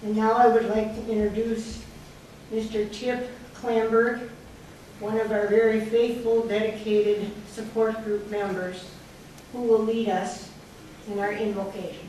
And now I would like to introduce Mr. Chip Klamberg, one of our very faithful, dedicated support group members, who will lead us in our invocation.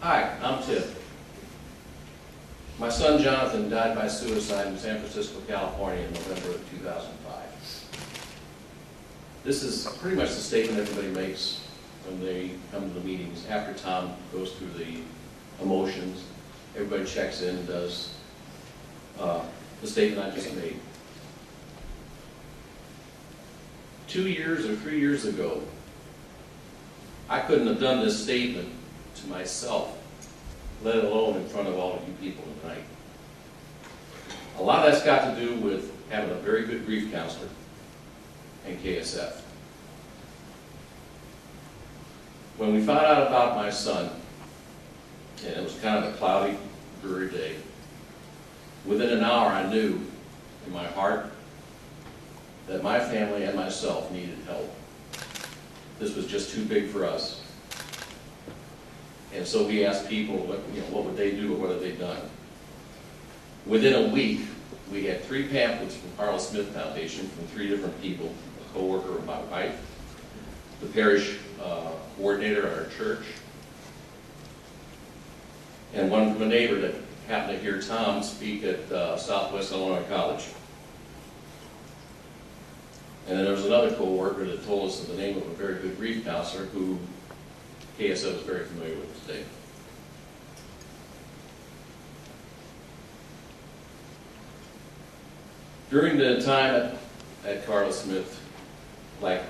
Hi, I'm Tim. My son Jonathan died by suicide in San Francisco, California in November of 2005. This is pretty much the statement everybody makes when they come to the meetings. After Tom goes through the emotions, everybody checks in and does the statement I just made. 2 years or 3 years ago, I couldn't have done this statement to myself, let alone in front of all of you people tonight. A lot of that's got to do with having a very good grief counselor and KSF. When we found out about my son, and it was kind of a cloudy, dreary day, within an hour I knew in my heart that my family and myself needed help. This was just too big for us. And so we asked people, what would they do or what have they done? Within a week, we had 3 pamphlets from Carl Smith Foundation from 3 different people, a co-worker of my wife, the parish coordinator at our church, and one from a neighbor that happened to hear Tom speak at Southwest Illinois College. And then there was another co-worker that told us the name of a very good grief counselor who KSF is very familiar with today. During the time at Carl Smith, like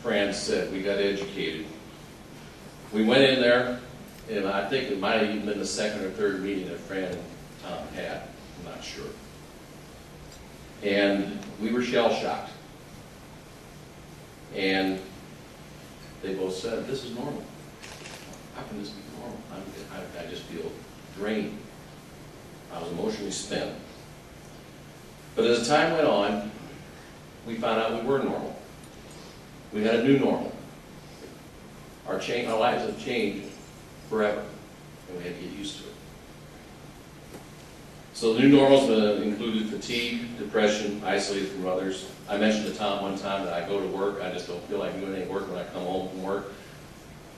Fran said, we got educated. We went in there, and I think it might have even been the 2nd or 3rd meeting that Fran and Tom had. I'm not sure. And we were shell-shocked. And they both said, this is normal. How can this be normal? I just feel drained. I was emotionally spent. But as time went on, we found out we were normal. We had a new normal. Our lives have changed forever, and we had to get used to it. So the new normals included fatigue, depression, isolated from others. I mentioned to Tom one time that I go to work, I just don't feel like doing any work when I come home from work.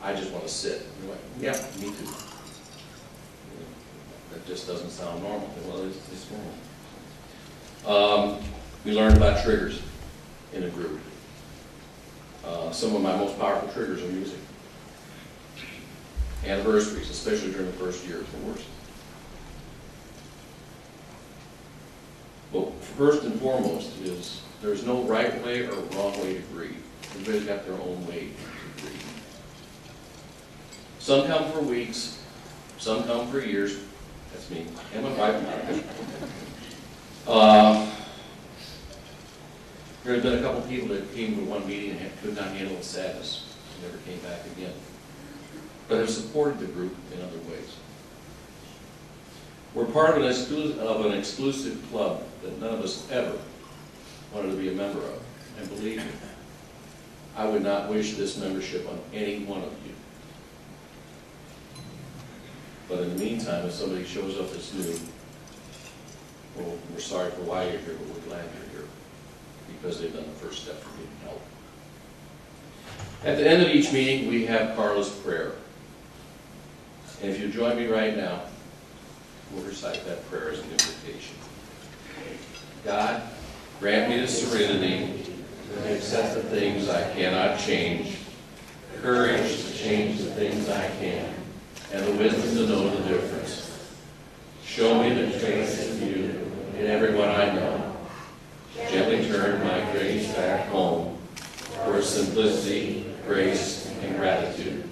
I just want to sit. You're like, yeah, me too. That just doesn't sound normal. Well, it's normal. We learned about triggers in a group. Some of my most powerful triggers are music. Anniversaries, especially during the first year, is the worst. Well, first and foremost is there's no right way or wrong way to grieve. Everybody's got their own way to grieve. Some come for weeks, some come for years. That's me. And my wife. There have been a couple people that came to one meeting and could not handle the sadness and never came back again, but have supported the group in other ways. We're part of an exclusive club that none of us ever wanted to be a member of. And believe me, I would not wish this membership on any one of you. But in the meantime, if somebody shows up that's new, well, we're sorry for why you're here, but we're glad you're here because they've done the first step for getting help. At the end of each meeting, we have Carla's prayer. And if you join me right now, we'll recite that prayer as an invocation. God, grant me the serenity to accept the things I cannot change, courage to change the things I can, and the wisdom to know the difference. Show me the trace of you in everyone I know. Gently turn my gaze back home for simplicity, grace, and gratitude.